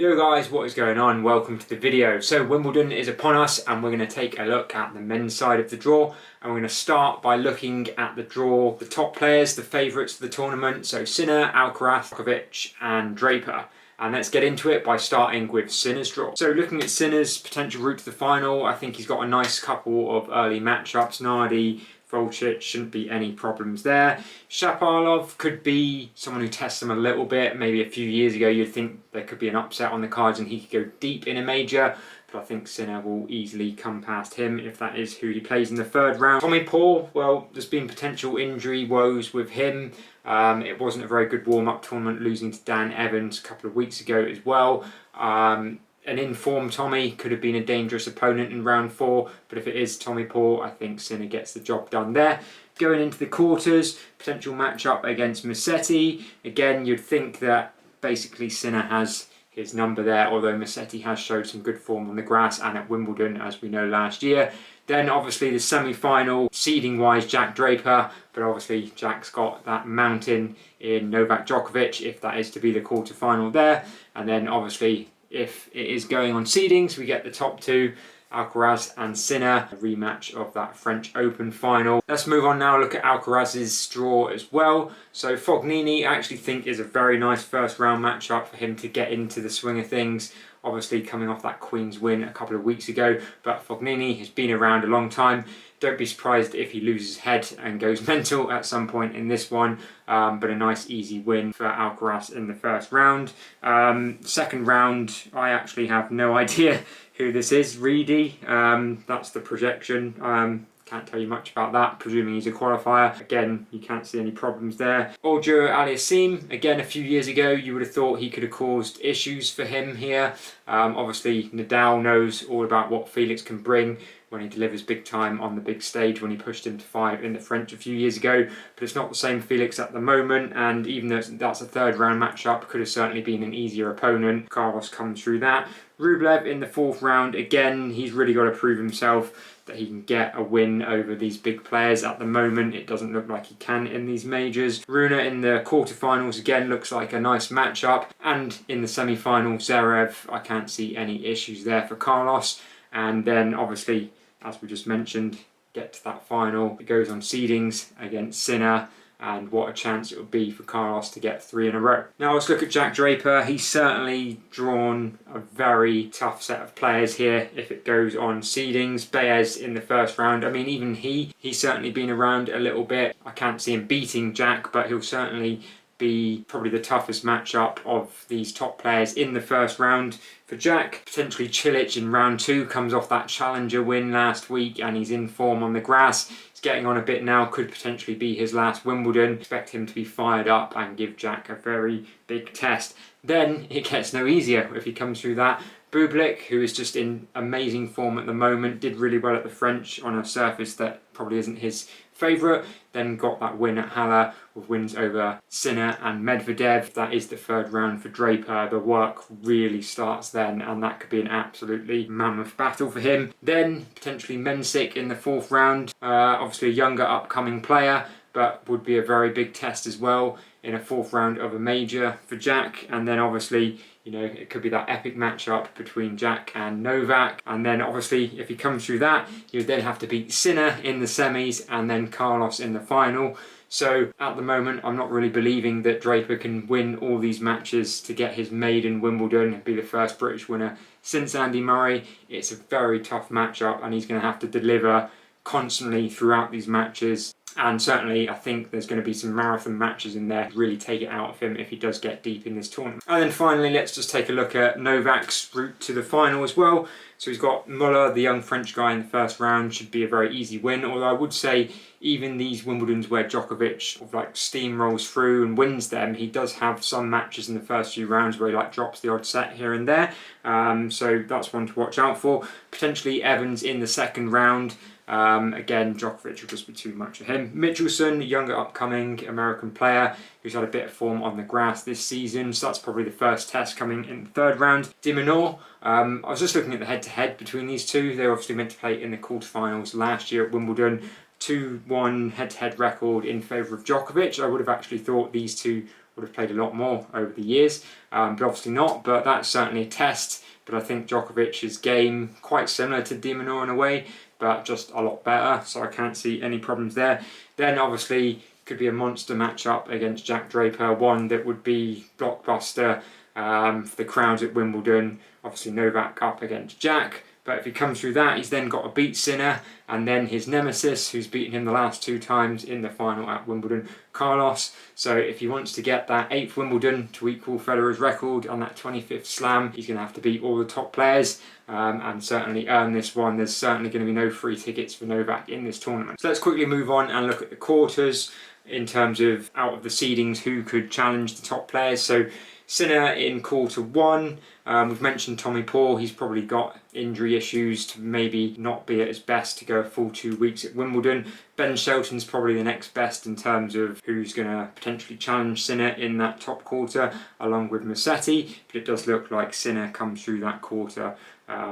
Yo guys, what is going on? Welcome to the video. So Wimbledon is upon us and we're going to take a look at the men's side of the draw, and we're going to start by looking at the draw, the top players, the favourites for the tournament, so Sinner, Alcaraz, Djokovic and Draper. And let's get into it by starting with Sinner's draw. So looking at Sinner's potential route to the final, I think he's got a nice couple of early matchups. Nardi, Volcic, shouldn't be any problems there. Shapovalov could be someone who tests him a little bit. Maybe a few years ago you'd think there could be an upset on the cards and he could go deep in a major, but I think Sinner will easily come past him if that is who he plays in the third round. Tommy Paul, well, there's been potential injury woes with him. It wasn't a very good warm-up tournament, losing to Dan Evans a couple of weeks ago as well. An informed Tommy could have been a dangerous opponent in round 4, but if it is Tommy Paul, I think Sinner gets the job done there. Going into the quarters, potential matchup against Musetti. Again, you'd think that basically Sinner has his number there, although Musetti has showed some good form on the grass and at Wimbledon, as we know last year. Then obviously the semi-final, seeding-wise, Jack Draper, but obviously Jack's got that mountain in Novak Djokovic, if that is to be the quarter-final there. And then obviously, if it is going on seedings, we get the top two, Alcaraz and Sinner, a rematch of that French Open final. Let's move on now, look at Alcaraz's draw as well. So Fognini, I actually think is a very nice first round matchup for him to get into the swing of things. Obviously coming off that Queen's win a couple of weeks ago, but Fognini has been around a long time. Don't be surprised if he loses his head and goes mental at some point in this one, but a nice easy win for Alcaraz in the first round. Second round, I actually have no idea who this is. Reedy, that's the projection. Can't tell you much about that, presuming he's a qualifier. Again, you can't see any problems there. Auger Aliassime, again, a few years ago, you would have thought he could have caused issues for him here. Obviously, Nadal knows all about what Felix can bring when he delivers big time on the big stage, when he pushed him to 5 in the French a few years ago. But it's not the same Felix at the moment, and even though that's a third round matchup, could have certainly been an easier opponent. Carlos comes through that. Rublev in the fourth round, again, he's really got to prove himself that he can get a win over these big players. At the moment, it doesn't look like he can in these majors. Rune in the quarterfinals, again, looks like a nice matchup. And in the semi-final, Zverev, I can't see any issues there for Carlos. And then, obviously, as we just mentioned, get to that final. It goes on seedings against Sinner, and what a chance it would be for Carlos to get 3 in a row. Now let's look at Jack Draper. He's certainly drawn a very tough set of players here if it goes on seedings. Baez in the first round. I mean, even he's certainly been around a little bit. I can't see him beating Jack, but he'll certainly be probably the toughest matchup of these top players in the first round. For Jack, potentially Cilic in round 2, comes off that challenger win last week and he's in form on the grass. He's getting on a bit now, could potentially be his last Wimbledon. Expect him to be fired up and give Jack a very big test. Then it gets no easier if he comes through that. Bublik, who is just in amazing form at the moment, did really well at the French on a surface that probably isn't his favourite, then got that win at Halle with wins over Sinner and Medvedev. That is the third round for Draper. The work really starts then, and that could be an absolutely mammoth battle for him. Then potentially Mensik in the fourth round, obviously a younger upcoming player, but would be a very big test as well in a fourth round of a major for Jack. And then obviously, you know, it could be that epic matchup between Jack and Novak. And then obviously, if he comes through that, he would then have to beat Sinner in the semis and then Carlos in the final. So at the moment, I'm not really believing that Draper can win all these matches to get his maiden Wimbledon and be the first British winner since Andy Murray. It's a very tough matchup and he's going to have to deliver constantly throughout these matches. And certainly I think there's going to be some marathon matches in there to really take it out of him if he does get deep in this tournament. And then finally, let's just take a look at Novak's route to the final as well. So he's got Muller, the young French guy in the first round, should be a very easy win. Although I would say even these Wimbledons where Djokovic steamrolls through and wins them, he does have some matches in the first few rounds where he drops the odd set here and there. So that's one to watch out for. Potentially Evans in the second round. Again, Djokovic will just be too much for him. Michelson, younger upcoming American player who's had a bit of form on the grass this season, so that's probably the first test coming in the third round. De Minaur, I was just looking at the head-to-head between these two. They were obviously meant to play in the quarterfinals last year at Wimbledon. 2-1 head-to-head record in favour of Djokovic. I would have actually thought these two would have played a lot more over the years, but obviously not. But that's certainly a test. But I think Djokovic's game quite similar to De Minaur in a way, but just a lot better. So I can't see any problems there. Then obviously could be a monster matchup against Jack Draper, one that would be blockbuster for the crowds at Wimbledon. Obviously Novak up against Jack. But if he comes through that, he's then got to beat Sinner, and then his nemesis, who's beaten him the last 2 times in the final at Wimbledon, Carlos. So if he wants to get that 8th Wimbledon to equal Federer's record on that 25th slam, he's going to have to beat all the top players and certainly earn this one. There's certainly going to be no free tickets for Novak in this tournament. So let's quickly move on and look at the quarters in terms of out of the seedings who could challenge the top players. So Sinner in quarter 1. We've mentioned Tommy Paul. He's probably got injury issues to maybe not be at his best to go a full 2 weeks at Wimbledon. Ben Shelton's probably the next best in terms of who's going to potentially challenge Sinner in that top quarter, along with Musetti. But it does look like Sinner comes through that quarter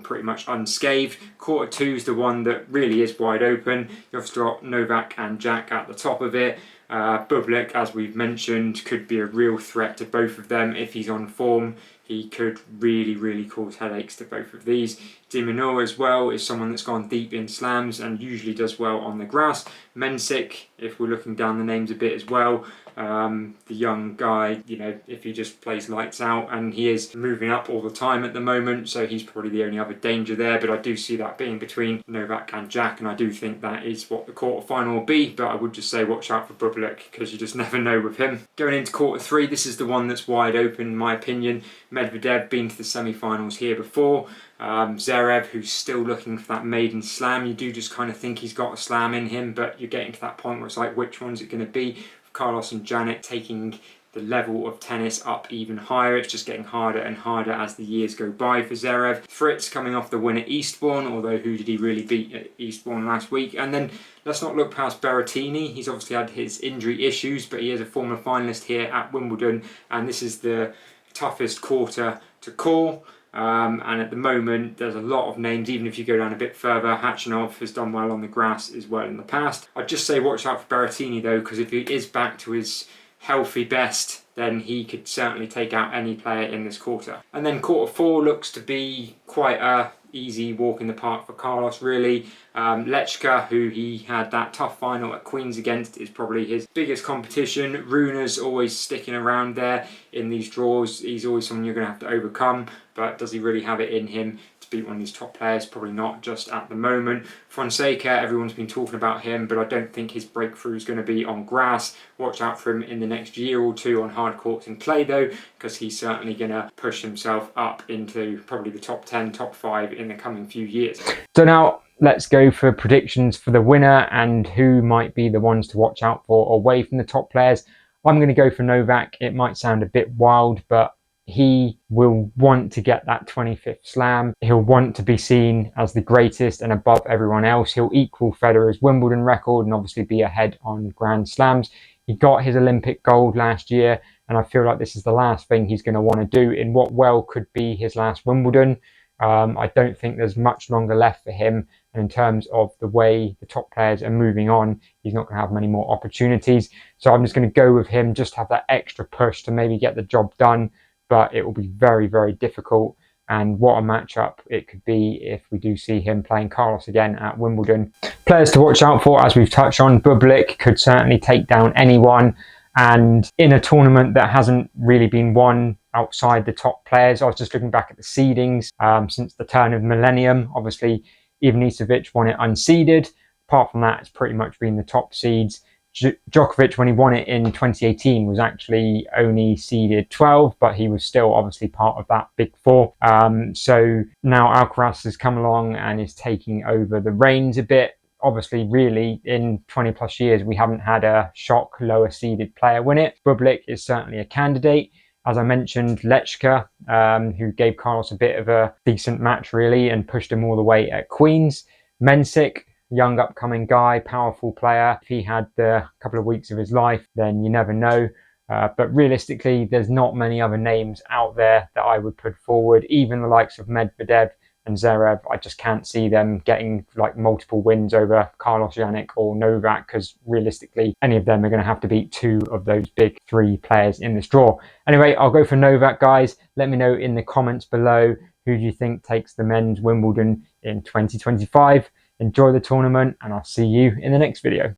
pretty much unscathed. Quarter 2 is the one that really is wide open. You've also got Novak and Jack at the top of it. Bublik, as we've mentioned, could be a real threat to both of them if he's on form. He could really cause headaches to both of these. De Minaur as well is someone that's gone deep in slams and usually does well on the grass. Mensik, if we're looking down the names a bit as well, the young guy, you know, if he just plays lights out, and he is moving up all the time at the moment, so he's probably the only other danger there. But I do see that being between Novak and Jack, and I do think that is what the quarter-final will be. But I would just say watch out for Bublik, because you just never know with him. Going into quarter 3, this is the one that's wide open in my opinion. Medvedev been to the semi-finals here before. Zverev, who's still looking for that maiden slam. You do just kind of think he's got a slam in him, but you're getting to that point where it's like, which one's it going to be? Carlos and Jannick taking the level of tennis up even higher. It's just getting harder and harder as the years go by for Zverev. Fritz coming off the win at Eastbourne, although who did he really beat at Eastbourne last week? And then let's not look past Berrettini. He's obviously had his injury issues, but he is a former finalist here at Wimbledon, and this is the toughest quarter to call. And at the moment, there's a lot of names. Even if you go down a bit further, Khachanov has done well on the grass as well in the past. I'd just say watch out for Berrettini though, because if he is back to his healthy best, then he could certainly take out any player in this quarter. And then quarter 4 looks to be quite a easy walk in the park for Carlos, really. Lechka, who he had that tough final at Queen's against, is probably his biggest competition. Runa's always sticking around there in these draws. He's always someone you're going to have to overcome, but does he really have it in him to beat one of these top players? Probably not just at the moment. Fonseca, everyone's been talking about him, but I don't think his breakthrough is going to be on grass. Watch out for him in the next year or 2 on hard courts in clay though, because he's certainly going to push himself up into probably the top 10, top 5 in the coming few years. So now let's go for predictions for the winner and who might be the ones to watch out for away from the top players. I'm going to go for Novak. It might sound a bit wild, but he will want to get that 25th slam. He'll want to be seen as the greatest and above everyone else. He'll equal Federer's Wimbledon record and obviously be ahead on Grand Slams. He got his Olympic gold last year, and I feel like this is the last thing he's going to want to do in what well could be his last Wimbledon. I don't think there's much longer left for him, and in terms of the way the top players are moving on, he's not going to have many more opportunities. So I'm just going to go with him, just have that extra push to maybe get the job done, but it will be very difficult. And what a matchup it could be if we do see him playing Carlos again at Wimbledon. Players to watch out for, as we've touched on, Bublik could certainly take down anyone. And in a tournament that hasn't really been won outside the top players, I was just looking back at the seedings since the turn of millennium. Obviously, Ivanisevic won it unseeded. Apart from that, it's pretty much been the top seeds. Djokovic, when he won it in 2018, was actually only seeded 12, but he was still obviously part of that big 4. So now Alcaraz has come along and is taking over the reins a bit. Obviously, really, in 20 plus years, we haven't had a shock lower seeded player win it. Bublik is certainly a candidate. As I mentioned, Lechka, who gave Carlos a bit of a decent match, really, and pushed him all the way at Queen's. Mensik, young upcoming guy, powerful player. If he had a couple of weeks of his life, then you never know. But realistically, there's not many other names out there that I would put forward. Even the likes of Medvedev and Zverev, I just can't see them getting like multiple wins over Carlos, Jannick or Novak, because realistically any of them are going to have to beat 2 of those big 3 players in this draw. Anyway, I'll go for Novak, guys. Let me know in the comments below who do you think takes the men's Wimbledon in 2025. Enjoy the tournament, and I'll see you in the next video.